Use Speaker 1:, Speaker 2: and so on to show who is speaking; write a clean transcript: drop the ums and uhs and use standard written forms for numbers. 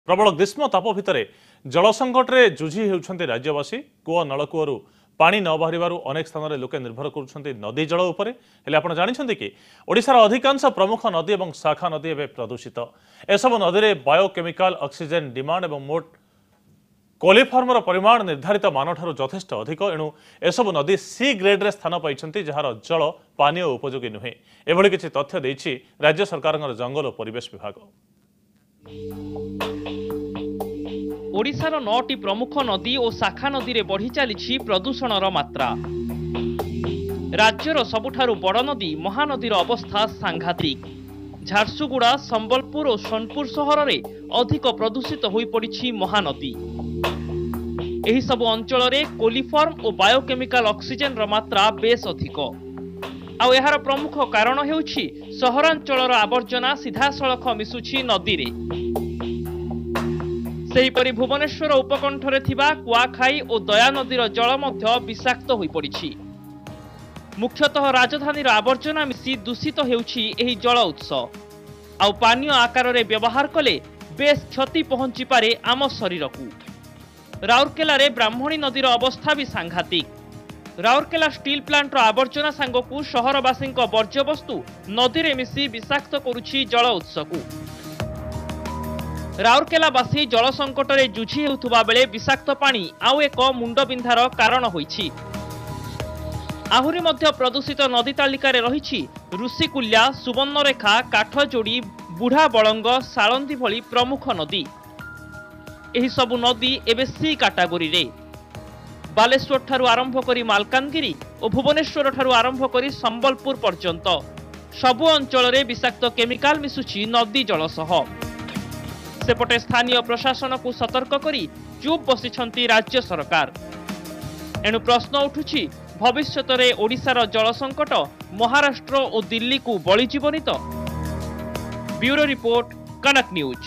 Speaker 1: प्रबल ग्रीष्म ताप भितर जल संकट में जुझी होती राज्यवासी कूଅ नलकूअरू पानी न बाहर अनेक स्थान में लोके निर्भर कर नदी जल उपर हेले आपण जानते कि ओडिशार अधिकांश प्रमुख नदी और शाखा नदी एवं प्रदूषित एसबू नदी में बायोकेमिकल ऑक्सीजन डिमांड और मोट कोलिफर्मर परिमाण निर्धारित मानठार यथेष्ट अधिक एणु एसबू नदी सी ग्रेड रे स्थान पाई जार जल पानीय उपयोगी नुहे एभली किसी तथ्य देछि राज्य सरकार जंगल और परिवेश विभाग।
Speaker 2: ओडिशार 9टी प्रमुख नदी और शाखा नदी रे बढ़ी चली प्रदूषणर मात्रा। राज्यर सबुठारु बड़ नदी महानदीर अवस्था सांघातिक। झारसुगुड़ा संबलपुर और सोनपुर सहर में अधिक प्रदूषित हो पड़ी महानदी। एही सब अंचल में कोलिफर्म और बायोकेमिकल ऑक्सीजन र मात्रा बेस अधिक। आउ एहार प्रमुख कारण हेउछि सहरांचलर आवर्जना सीधासलख मिसुछि नदी रे। सेहीपरि भुवनेश्वर उपकंठरे थिबा कुआखाई और दया नदीर जल मध्य विषाक्त होई पड़िछि। मुख्यतः राजधानीर आवर्जना मिसी दूषित हेउछि एही जल उत्स। आउ पानीय आकार रे व्यवहार कले बेस क्षति पहुंची पारे आम शरीर को। राउरकेला रे ब्राह्मणी नदीर अवस्था भी सांघातिक। राउरकेला स्टील प्लांट आवर्जना सांगकू सहरवासी वर्ज्यवस्तु नदी रे मिसी विषाक्त करुछि जल उत्स को। राउरकेलावासी जल संकट रे जुझी हेउथुबा बेले विषाक्त पानी आउ एक मुंडबिंधार कारण होइछि। आहुरी मध्य प्रदूषित नदी तालिका रे रहिछि ऋषिकुल्या, सुवर्णरेखा, काठजोड़ी, बुढ़ा बलंग, सालंदी भली प्रमुख नदी। एही सबु नदी एबे सी कैटेगरी रे। बालेश्वर ठारू आरंभ करी मालकानगिरी और भुवनेश्वर ठारू आरंभ करी संबलपुर पर्यंत सबु अंचल रे विषाक्त केमिकाल मिसुछि नदी जल सह। सेपटे स्थानीय प्रशासन को सतर्क करी चुप बसिछंती राज्य सरकार। एणु प्रश्न उठुछि भविष्यत रे ओडिशार जल संकट महाराष्ट्र और दिल्ली को बळी जीवनी तो। ब्यूरो रिपोर्ट, कनक न्यूज।